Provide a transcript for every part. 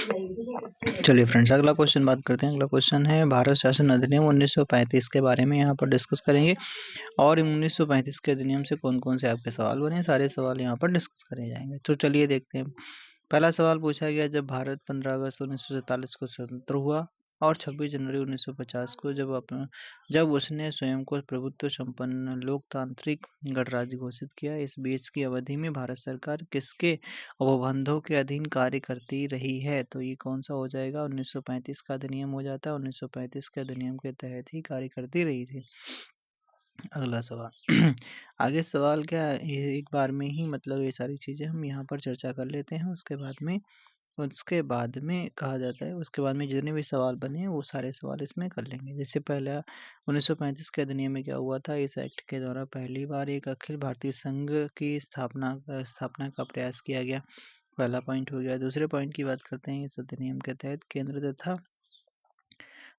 चलिए फ्रेंड्स, अगला क्वेश्चन बात करते हैं। अगला क्वेश्चन है भारत शासन अधिनियम 1935 के बारे में यहाँ पर डिस्कस करेंगे और 1935 के अधिनियम से कौन कौन से आपके सवाल बने, सारे सवाल यहाँ पर डिस्कस करे जाएंगे। तो चलिए देखते हैं। पहला सवाल पूछा गया, जब भारत 15 अगस्त 1947 को स्वतंत्र हुआ और 26 जनवरी 1950 को जब उसने स्वयं को प्रभुत्व संपन्न लोकतांत्रिक गणराज्य घोषित किया, इस बीच की अवधि में भारत सरकार किसके उपबंधों के अधीन कार्य करती रही है? तो ये कौन सा हो जाएगा? 1935 का अधिनियम हो जाता है। 1935 के अधिनियम के तहत ही कार्य करती रही थी। अगला सवाल आगे सवाल क्या है, ये एक बार में ही मतलब ये सारी चीज़ें हम यहाँ पर चर्चा कर लेते हैं। उसके बाद में कहा जाता है, उसके बाद में जितने भी सवाल बने हैं वो सारे सवाल इसमें कर लेंगे। जैसे पहला 1935 के अधिनियम में क्या हुआ था? इस एक्ट के द्वारा पहली बार एक अखिल भारतीय संघ की स्थापना का प्रयास किया गया। पहला पॉइंट हो गया। दूसरे पॉइंट की बात करते हैं। इस अधिनियम के तहत केंद्र तथा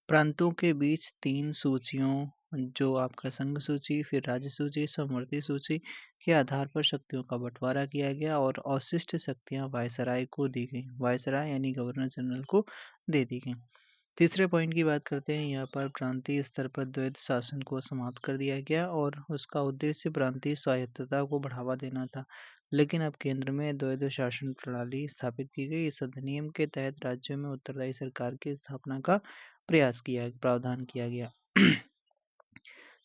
प्रांतों के बीच 3 सूचियों, जो आपका संघ सूची, फिर राज्य सूची, समवर्ती सूची के आधार पर शक्तियों का बंटवारा किया गया और अवशिष्ट शक्तियां वायसराय को दी गई। वायसराय यानी गवर्नर जनरल को दे दी गई। तीसरे पॉइंट की बात करते हैं। यहाँ पर प्रांतीय स्तर पर द्वैध शासन को समाप्त कर दिया गया और उसका उद्देश्य प्रांतीय स्वायत्तता को बढ़ावा देना था, लेकिन अब केंद्र में द्वैध शासन प्रणाली स्थापित की गई। इस अधिनियम के तहत राज्यों में उत्तरदायी सरकार की स्थापना का प्रावधान किया गया।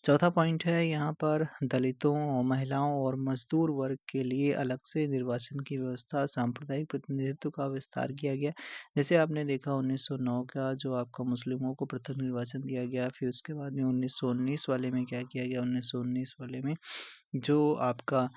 चौथा पॉइंट है यहाँ पर दलितों, महिलाओं और मजदूर वर्ग के लिए अलग से निर्वाचन की व्यवस्था, सांप्रदायिक प्रतिनिधित्व का विस्तार किया गया। जैसे आपने देखा 1909 का जो आपका मुस्लिमों को पृथक निर्वाचन दिया गया, फिर उसके बाद में 1919 वाले में क्या किया गया? 1919 वाले में जो आपका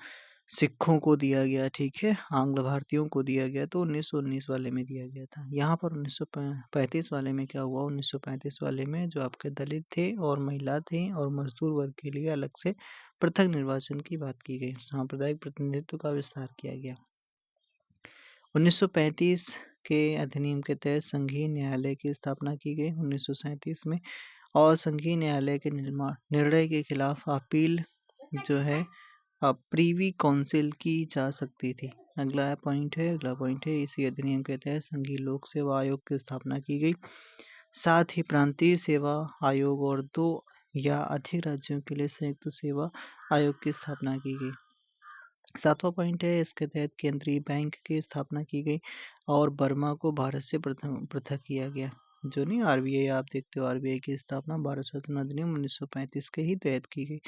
सिखों को दिया गया, ठीक है, आंग्ल भारतीयों को दिया गया, तो 1919 वाले में दिया गया था। यहाँ पर 1935 वाले में क्या हुआ? 1935 वाले में जो आपके दलित थे और महिला थे और मजदूर वर्ग के लिए अलग से पृथक निर्वाचन की बात की गई, सांप्रदायिक प्रतिनिधित्व का विस्तार किया गया। 1935 के अधिनियम के तहत संघीय न्यायालय की स्थापना की गई 1937 में, और संघीय न्यायालय के निर्णय के खिलाफ अपील जो है प्रीवी काउंसिल की जा सकती थी। अगला पॉइंट है इसी अधिनियम के तहत संघीय लोक सेवा आयोग की स्थापना की गई। साथ ही प्रांतीय सेवा आयोग और 2 या अधिक राज्यों के लिए संयुक्त सेवा आयोग की स्थापना की गई। 7वां पॉइंट है, इसके तहत केंद्रीय बैंक की स्थापना की गई और बर्मा को भारत से पृथक किया गया। जो नहीं आरबीआई आप देखते हो, आरबीआई की स्थापना भारत शासन अधिनियम 1935 के ही तहत की गई।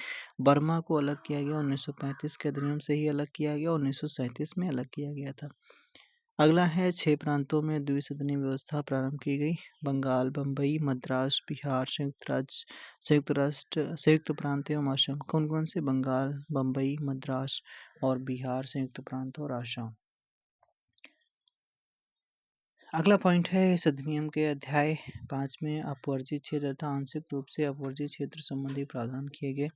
बर्मा को अलग किया गया 1935 के अधिनियम से ही अलग किया गया, 1937 में अलग किया गया था। अगला है 6 प्रांतों में द्विसदनीय व्यवस्था प्रारंभ की गई। बंगाल, बम्बई, मद्रास, बिहार, संयुक्त प्रांत एवं असम। कौन कौन से? बंगाल, बम्बई, मद्रास और बिहार, संयुक्त प्रांत और असम। अगला पॉइंट है, इस अधिनियम के अध्याय 5 में अपवर्जित क्षेत्र तथा आंशिक रूप से अपवर्जित क्षेत्र संबंधी प्रावधान किए गए।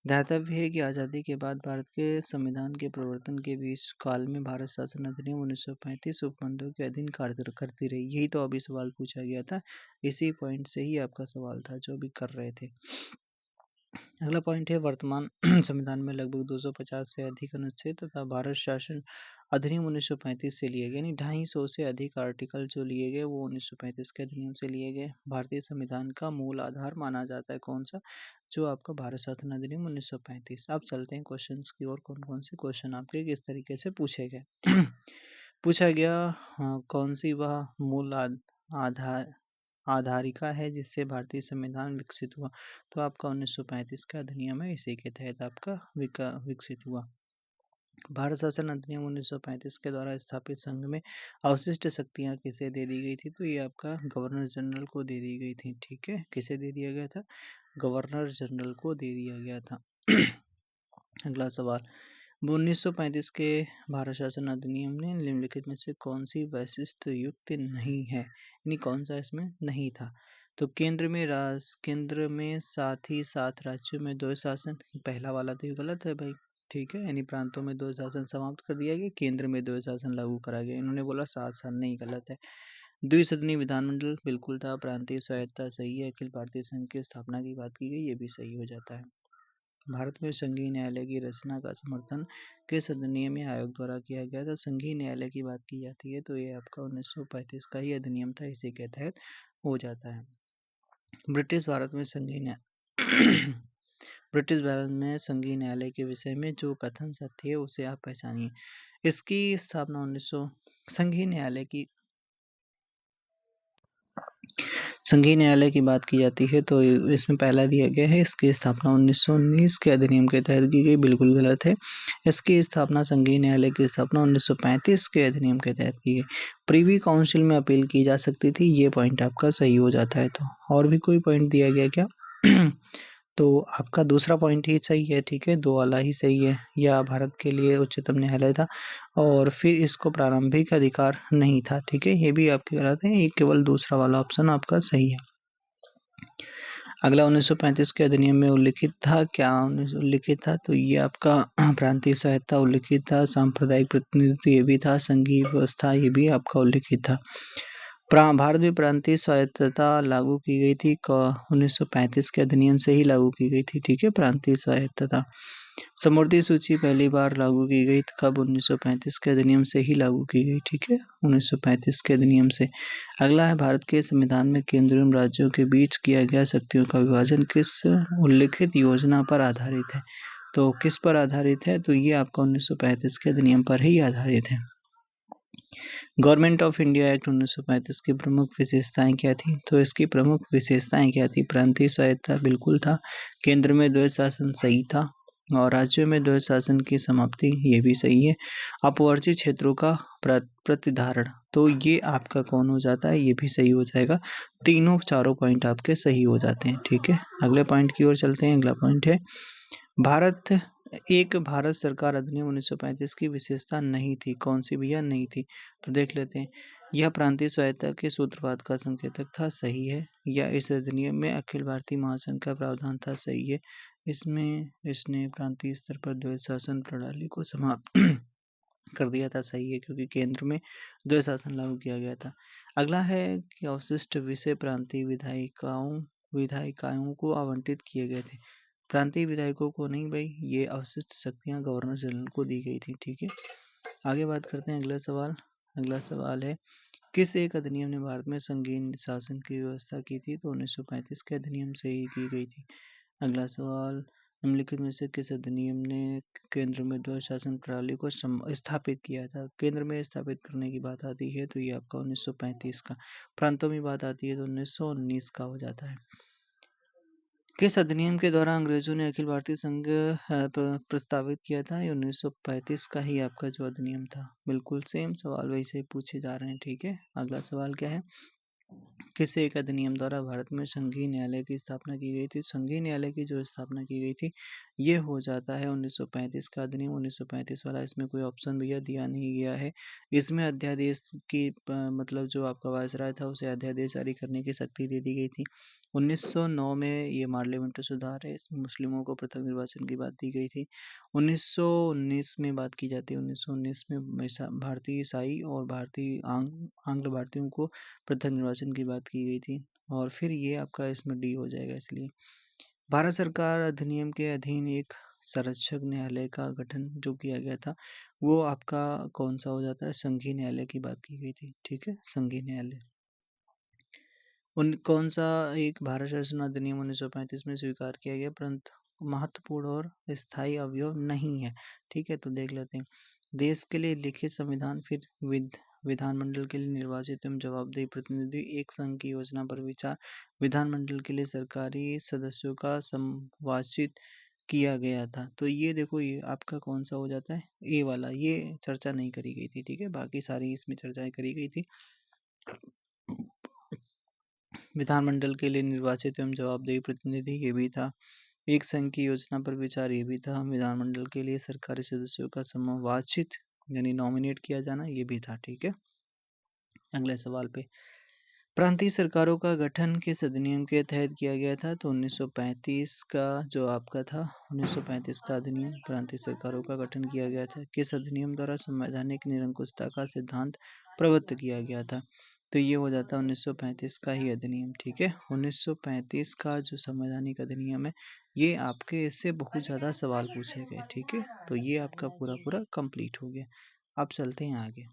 ध्यातव्य है कि आज़ादी के बाद भारत के संविधान के प्रवर्तन के बीच काल में भारत शासन अधिनियम 1935 उपबंधों के अधीन कार्य करती रही। यही तो अभी सवाल पूछा गया था, इसी पॉइंट से ही आपका सवाल था जो अभी कर रहे थे। अगला पॉइंट है, वर्तमान संविधान में लगभग 250 से अधिक अनुच्छेद तथा भारत शासन अधिनियम 1935 से लिए गए, यानी 250 से अधिक आर्टिकल जो लिए गए वो 1935 के अधिनियम से लिए गए। भारतीय संविधान का मूल आधार माना जाता है कौन सा? जो आपका भारत शासन अधिनियम 1935। अब चलते हैं क्वेश्चंस की ओर। कौन कौन से क्वेश्चन आपके किस तरीके से पूछे गए। पूछा गया, कौन सी वह मूल आधारिका है जिससे भारतीय संविधान विकसित हुआ? तो आपका 1935 का अधिनियम है, इसी के तहत आपका विकसित हुआ। भारत शासन अधिनियम 1935 के द्वारा स्थापित संघ में अवशिष्ट शक्तियां किसे दे दी गई थी? तो ये आपका गवर्नर जनरल को दे दी गई थी, ठीक है। किसे दे दिया गया था? गवर्नर जनरल को दे दिया गया था। अगला सवाल, 1935 के भारत शासन अधिनियम ने निम्नलिखित में से कौन सी वैशिष्ट युक्त नहीं है, यानी कौन सा इसमें नहीं था? तो केंद्र में साथ ही साथ राज्यों में 2 शासन, पहला वाला तो गलत है भाई, ठीक है, यानी प्रांतों में 2 शासन समाप्त कर दिया गया, केंद्र में 2 शासन लागू करा गया। इन्होंने बोला 7 साल, नहीं, गलत है। द्विसदनीय विधानमंडल बिल्कुल था। प्रांतीय स्वायत्तता सही है। अखिल भारतीय संघ की स्थापना की बात की गई, ये भी सही हो जाता है। भारत में संघीय न्यायालय की रचना का समर्थन किस अधिनियम या आयोग द्वारा किया गया था? संघीय न्यायालय की बात की जाती है तो ये आपका 1935 का ही अधिनियम था, इसी के तहत हो जाता है। ब्रिटिश भारत में संघीय न्याय ब्रिटिश भारत में संघीय न्यायालय के विषय में जो कथन सत्य है उसे आप पहचानिए। इसकी स्थापना 1900 संघीय न्यायालय की संघीय न्यायालय की बात की जाती है तो इसमें पहला दिया गया है, इसकी स्थापना 1919 के अधिनियम के तहत की गई, बिल्कुल गलत है। इसकी स्थापना संघीय न्यायालय की स्थापना 1935 के अधिनियम के तहत की गई। प्रीवी काउंसिल में अपील की जा सकती थी, ये पॉइंट आपका सही हो जाता है। तो और भी कोई पॉइंट दिया गया क्या? तो आपका दूसरा पॉइंट ही सही है, ठीक है, दो वाला ही सही है। यह भारत के लिए उच्चतम न्यायालय था और फिर इसको प्रारंभिक अधिकार नहीं था, ठीक है, ये भी आपकी गलत है, ये केवल दूसरा वाला ऑप्शन आपका सही है। अगला 1935 के अधिनियम में उल्लिखित था क्या? उल्लिखित था तो ये आपका प्रांतीय स्वायत्ता उल्लिखित था, सांप्रदायिक प्रतिनिधित्व ये भी था, संघीय व्यवस्था ये भी आपका उल्लिखित था। भारत में प्रांतीय स्वायत्तता लागू की गई थी 1935 के अधिनियम से ही लागू की गई थी, ठीक है, प्रांतीय स्वायत्तता। समवर्ती सूची पहली बार लागू की गई कब? 1935 के अधिनियम से ही लागू की गई, ठीक है, 1935 के अधिनियम से। अगला है भारत के संविधान में केंद्र एवं राज्यों के बीच किया गया शक्तियों का विभाजन किस उल्लिखित योजना पर आधारित है? तो किस पर आधारित है? तो ये आपका 1935 के अधिनियम पर ही आधारित है। गवर्नमेंट ऑफ इंडिया एक्ट 1935 की प्रमुख विशेषताएं क्या थी? तो इसकी प्रमुख विशेषताएं क्या थी? प्रांतीय स्वायत्ता बिल्कुल था, केंद्र में द्वैध शासन सही था और राज्यों में द्वैध शासन की समाप्ति ये भी सही है। अपवर्ती क्षेत्रों का प्रतिधारण, तो ये आपका कौन हो जाता है? ये भी सही हो जाएगा। तीनों चारों पॉइंट आपके सही हो जाते हैं, ठीक है। अगले पॉइंट की ओर चलते हैं। अगला पॉइंट है भारत सरकार अधिनियम 1935 की विशेषता नहीं थी, कौन सी भैया? नहीं थी। तो देख लेते हैं। यह प्रांतीय स्वायत्ता के सूत्रपात का संकेतक था, सही है। या इस अधिनियम में अखिल भारतीय महासंघ का प्रावधान था, सही है। इसमें इसने प्रांतीय स्तर पर द्वैध शासन प्रणाली को समाप्त कर दिया था, सही है, क्योंकि केंद्र में द्वैध शासन लागू किया गया था। अगला है कि अवशिष्ट विषय प्रांतीय विधायिकाओं को आवंटित किए गए थे। प्रांतीय विधायकों को नहीं भाई, ये अवशिष्ट शक्तियां गवर्नर जनरल को दी गई थी, ठीक है। आगे बात करते हैं। अगला सवाल है किस एक अधिनियम ने भारत में संघीय शासन की व्यवस्था की थी? तो 1935 के अधिनियम से ही की गई थी। अगला सवाल निम्नलिखित में से किस अधिनियम ने केंद्र में द्वैध शासन प्रणाली को स्थापित किया था? केंद्र में स्थापित करने की बात आती है तो ये आपका 1935 का, प्रांतों में बात आती है तो 1919 का हो जाता है। किस अधिनियम के द्वारा अंग्रेजों ने अखिल भारतीय संघ प्रस्तावित किया था? ये 1935 का ही आपका जो अधिनियम था। बिल्कुल सेम सवाल वैसे ही पूछे जा रहे हैं, ठीक है। अगला सवाल क्या है? किस एक अधिनियम द्वारा भारत में संघीय न्यायालय की स्थापना की गई थी? संघीय न्यायालय की जो स्थापना की गई थी ये हो जाता है 1935 का अधिनियम। 1935 वाला, इसमें कोई ऑप्शन भैया दिया नहीं गया है। इसमें अध्यादेश की मतलब जो आपका वायसराय था उसे अध्यादेश जारी करने की शक्ति दे दी गई थी। 1909 में ये पार्लियामेंट्री सुधार है, इसमें मुस्लिमों को पृथक निर्वाचन की बात दी गई थी। 1919 में बात की जाती है, 1919 में भारतीय ईसाई और भारतीय आंग्ल भारतीयों को पृथक निर्वाचन की बात की गई थी। और फिर ये आपका इसमें डी हो जाएगा। इसलिए भारत सरकार अधिनियम के अधीन एक संरक्षक न्यायालय का गठन जो किया गया था वो आपका कौन सा हो जाता है? संघीय न्यायालय की बात की गई थी, ठीक है, संघीय न्यायालय। कौन सा एक भारत शासन अधिनियम 1935 में स्वीकार किया गया परंतु महत्वपूर्ण और स्थायी अवयव नहीं है? ठीक है, तो देख लेते हैं। देश के लिए लिखित संविधान, फिर विधानमंडल के लिए निर्वाचित एवं जवाबदेही प्रतिनिधि, एक संघ की योजना पर विचार, विधानमंडल के लिए सरकारी सदस्यों का संवाचित किया गया था। तो ये देखो, ये आपका कौन सा हो जाता है? ए वाला, ये चर्चा नहीं करी गई थी, ठीक है, बाकी सारी इसमें चर्चाएं करी गई थी। विधानमंडल के लिए निर्वाचित एवं जवाबदेही प्रतिनिधि ये भी था। एक संघ की योजना पर विचार ये भी था। विधानमंडल के लिए सरकारी सदस्यों का समावाचित यानी नॉमिनेट किया जाना ये भी था, ठीक है। अगले सवाल पे, प्रांतीय सरकारों का गठन किस अधिनियम के तहत किया गया था? तो 1935 का जो आपका था, 1935 का अधिनियम प्रांतीय सरकारों का गठन किया गया था। किस अधिनियम द्वारा संवैधानिक निरंकुशता का सिद्धांत प्रवृत्त किया गया था? तो ये हो जाता है 1935 का ही अधिनियम, ठीक है। 1935 का जो संवैधानिक अधिनियम है ये आपके इससे बहुत ज़्यादा सवाल पूछे गए, ठीक है। तो ये आपका पूरा पूरा कंप्लीट हो गया। अब चलते हैं आगे।